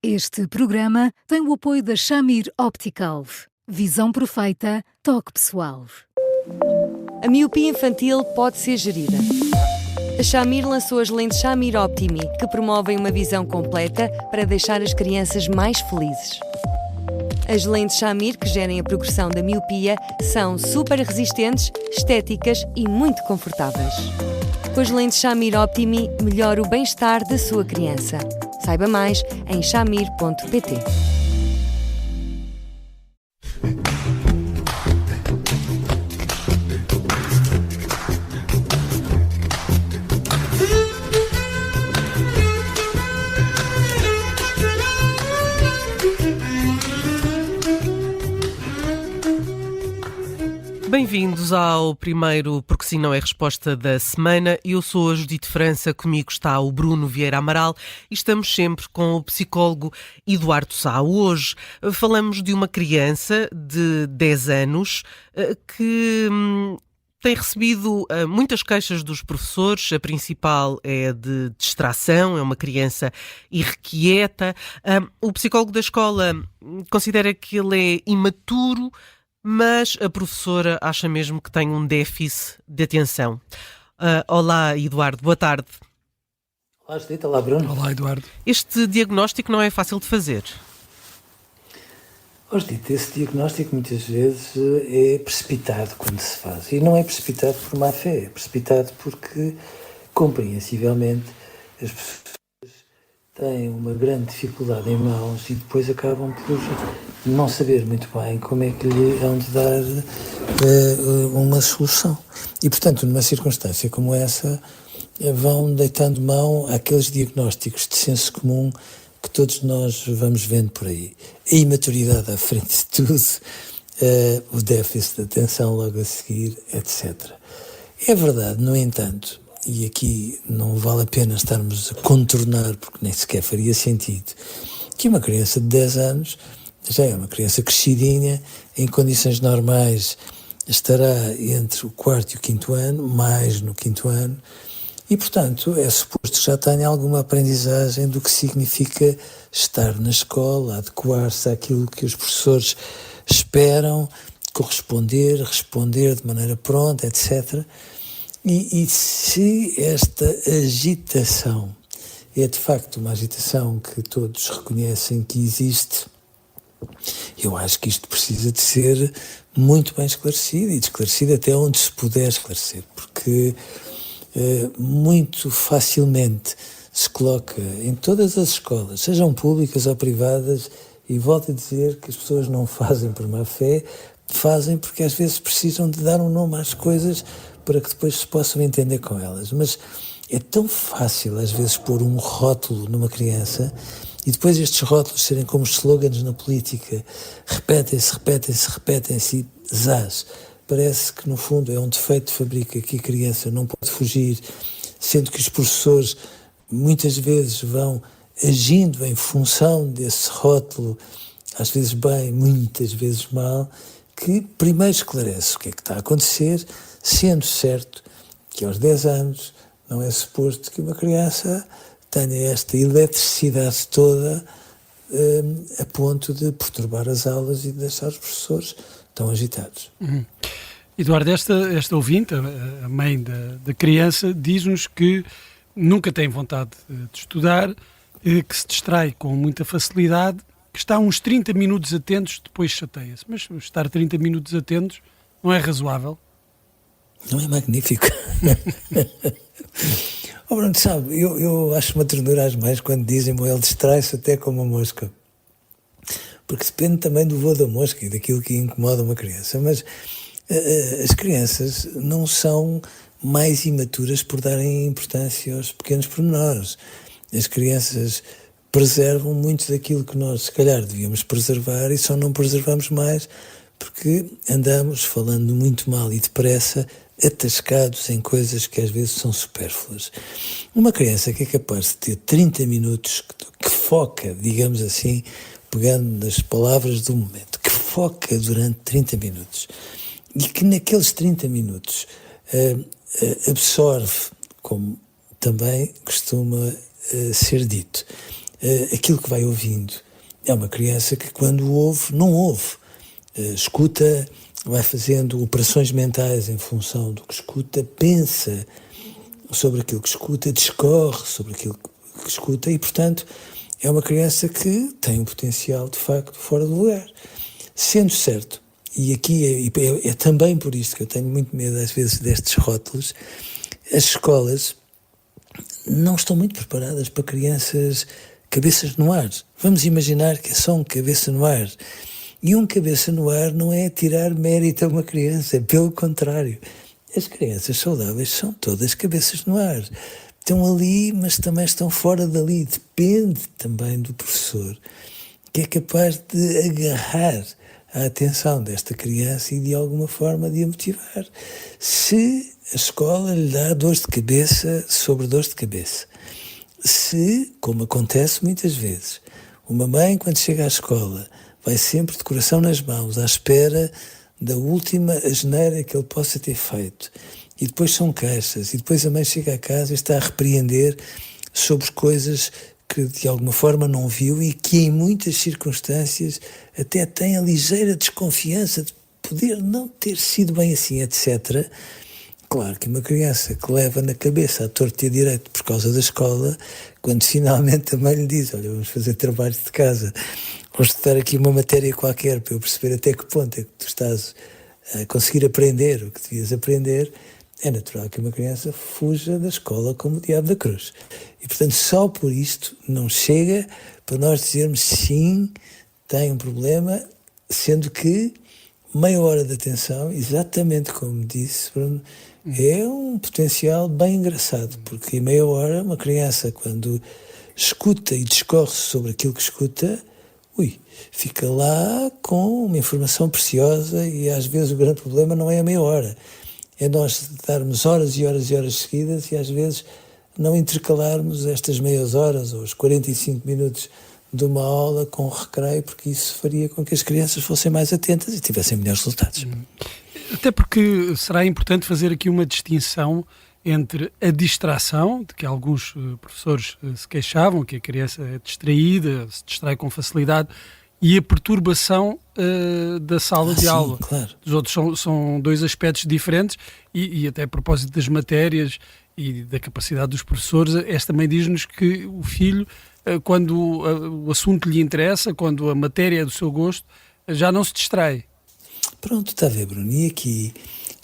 Este programa tem o apoio da Shamir Optical. Visão perfeita, toque pessoal. A miopia infantil pode ser gerida. A Shamir lançou as lentes Shamir Optimi, que promovem uma visão completa para deixar as crianças mais felizes. As lentes Shamir, que gerem a progressão da miopia, são super resistentes, estéticas e muito confortáveis. Com as lentes Shamir Optimi, melhora o bem-estar da sua criança. Saiba mais em shamir.pt. Bem-vindos ao primeiro Porque Sim Não é Resposta da semana. Eu sou a Judite França, comigo está o Bruno Vieira Amaral e estamos sempre com o psicólogo Eduardo Sá. Hoje falamos de uma criança de 10 anos que tem recebido muitas queixas dos professores. A principal é de distração, é uma criança irrequieta. O psicólogo da escola considera que ele é imaturo, mas a professora acha mesmo que tem um déficit de atenção. Olá, Eduardo, boa tarde. Olá, Judite. Olá, Bruno. Olá, Eduardo. Este diagnóstico não é fácil de fazer. Judite, esse diagnóstico muitas vezes é precipitado quando se faz. E não é precipitado por má fé, é precipitado porque, compreensivelmente, as pessoas têm uma grande dificuldade em mãos e depois acabam por não saber muito bem como é que lhe hão de dar uma solução. E, portanto, numa circunstância como essa, vão deitando mão àqueles diagnósticos de senso comum que todos nós vamos vendo por aí. A imaturidade à frente de tudo, o déficit de atenção logo a seguir, etc. É verdade, no entanto, e aqui não vale a pena estarmos a contornar, porque nem sequer faria sentido, que uma criança de 10 anos já é uma criança crescidinha, em condições normais estará entre o 4º e o 5º ano, mais no 5º ano, e, portanto, é suposto que já tenha alguma aprendizagem do que significa estar na escola, adequar-se àquilo que os professores esperam, corresponder, responder de maneira pronta, etc. E se esta agitação é de facto uma agitação que todos reconhecem que existe, eu acho que isto precisa de ser muito bem esclarecido e de esclarecido até onde se puder esclarecer, porque muito facilmente se coloca em todas as escolas, sejam públicas ou privadas, e volto a dizer que as pessoas não fazem por má fé, fazem porque às vezes precisam de dar um nome às coisas para que depois se possam entender com elas. Mas é tão fácil às vezes pôr um rótulo numa criança e depois estes rótulos serem como os slogans na política, repetem-se e zás. Parece que no fundo é um defeito de fábrica que a criança não pode fugir, sendo que os professores muitas vezes vão agindo em função desse rótulo, às vezes bem, muitas vezes mal, que primeiro esclarece o que é que está a acontecer, sendo certo que aos 10 anos não é suposto que uma criança tenha esta eletricidade toda a ponto de perturbar as aulas e de deixar os professores tão agitados. Eduardo, esta ouvinte, a mãe da criança, diz-nos que nunca tem vontade de estudar, que se distrai com muita facilidade, que está uns 30 minutos atentos, depois chateia-se. Mas estar 30 minutos atentos não é razoável? Não é magnífico? Oh, Bruno, sabe, eu acho uma ternura às mães quando dizem que ele distrai-se até com uma mosca. Porque depende também do voo da mosca e daquilo que incomoda uma criança. Mas as crianças não são mais imaturas por darem importância aos pequenos pormenores. As crianças preservam muito daquilo que nós, se calhar, devíamos preservar e só não preservamos mais porque andamos falando muito mal e depressa, atascados em coisas que às vezes são supérfluas. Uma criança que é capaz de ter 30 minutos, que foca, digamos assim, pegando nas palavras do momento, que foca durante 30 minutos e que naqueles 30 minutos absorve, como também costuma ser dito, aquilo que vai ouvindo. É uma criança que, quando ouve, não ouve. Escuta, vai fazendo operações mentais em função do que escuta, pensa sobre aquilo que escuta, discorre sobre aquilo que escuta e, portanto, é uma criança que tem um potencial, de facto, fora do lugar. Sendo certo, e aqui é também por isto que eu tenho muito medo, às vezes, destes rótulos, as escolas não estão muito preparadas para crianças cabeças no ar. Vamos imaginar que é só um cabeça no ar. E um cabeça no ar não é tirar mérito a uma criança, pelo contrário. As crianças saudáveis são todas cabeças no ar. Estão ali, mas também estão fora dali. Depende também do professor, que é capaz de agarrar a atenção desta criança e de alguma forma de a motivar. Se a escola lhe dá dores de cabeça sobre dores de cabeça, se, como acontece muitas vezes, uma mãe, quando chega à escola, vai sempre de coração nas mãos, à espera da última asneira que ele possa ter feito, e depois são queixas, e depois a mãe chega a casa e está a repreender sobre coisas que de alguma forma não viu e que em muitas circunstâncias até tem a ligeira desconfiança de poder não ter sido bem assim, etc. Claro que uma criança que leva na cabeça a torto e a direito por causa da escola, quando finalmente a mãe lhe diz, olha, vamos fazer trabalhos de casa, vamos estudar aqui uma matéria qualquer para eu perceber até que ponto é que tu estás a conseguir aprender o que devias aprender, é natural que uma criança fuja da escola como o diabo da cruz. E, portanto, só por isto não chega para nós dizermos sim, tem um problema, sendo que meia hora de atenção, exatamente como disse Bruno, é um potencial bem engraçado, porque em meia hora uma criança, quando escuta e discorre sobre aquilo que escuta, fica lá com uma informação preciosa e às vezes o grande problema não é a meia hora, é nós darmos horas e horas e horas seguidas e às vezes não intercalarmos estas meias horas ou os 45 minutos de uma aula com o recreio, porque isso faria com que as crianças fossem mais atentas e tivessem melhores resultados. Até porque será importante fazer aqui uma distinção entre a distração, de que alguns professores se queixavam, que a criança é distraída, se distrai com facilidade, e a perturbação da sala de aula. Claro. Os outros são dois aspectos diferentes e até a propósito das matérias e da capacidade dos professores, esta também diz-nos que o filho, quando o assunto lhe interessa, quando a matéria é do seu gosto, já não se distrai. Pronto, está a ver, Bruno, e aqui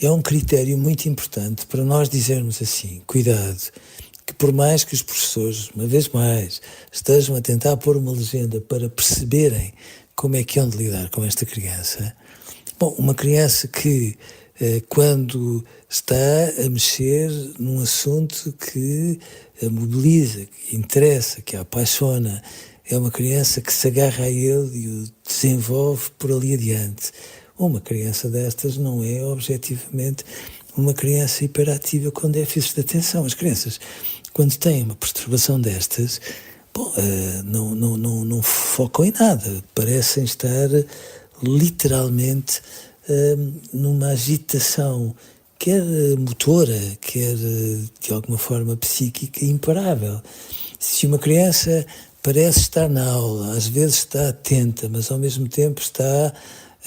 é um critério muito importante para nós dizermos assim, cuidado, que por mais que os professores, uma vez mais, estejam a tentar pôr uma legenda para perceberem como é que hão de lidar com esta criança, bom, uma criança que quando está a mexer num assunto que a mobiliza, que interessa, que a apaixona, é uma criança que se agarra a ele e o desenvolve por ali adiante. Uma criança destas não é objetivamente uma criança hiperativa com déficits de atenção. As crianças, quando têm uma perturbação destas, não focam em nada, parecem estar literalmente numa agitação, quer motora, quer de alguma forma psíquica, imparável. Se uma criança parece estar na aula, às vezes está atenta, mas ao mesmo tempo está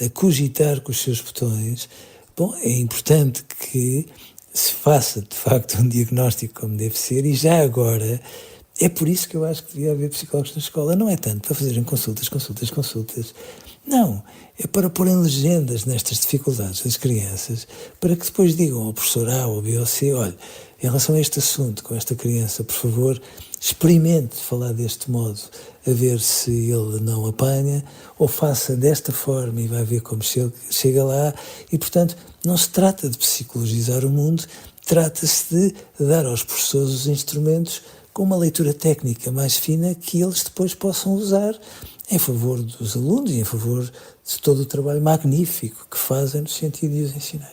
a cogitar com os seus botões, bom, é importante que se faça de facto um diagnóstico como deve ser, e já agora é por isso que eu acho que devia haver psicólogos na escola. Não é tanto para fazerem consultas, não, é para porem legendas nestas dificuldades das crianças, para que depois digam ao professor A ou B ou C, olha, em relação a este assunto com esta criança, por favor, experimente falar deste modo, a ver se ele não apanha, ou faça desta forma e vai ver como chega lá. E, portanto, não se trata de psicologizar o mundo, trata-se de dar aos professores os instrumentos com uma leitura técnica mais fina que eles depois possam usar em favor dos alunos e em favor de todo o trabalho magnífico que fazem no sentido de os ensinar.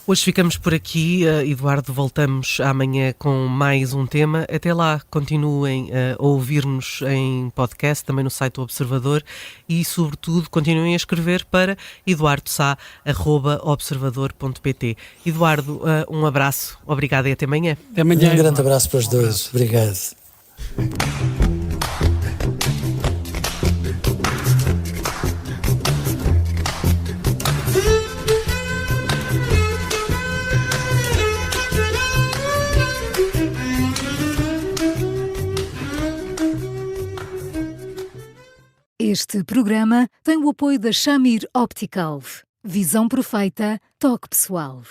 Hoje ficamos por aqui, Eduardo, voltamos amanhã com mais um tema. Até lá, continuem a ouvir-nos em podcast, também no site do Observador e, sobretudo, continuem a escrever para eduardosá@observador.pt. Eduardo, um abraço, obrigado e até amanhã. Até amanhã. Um grande abraço para os dois, obrigado. Este programa tem o apoio da Shamir Optical. Visão perfeita, toque pessoal.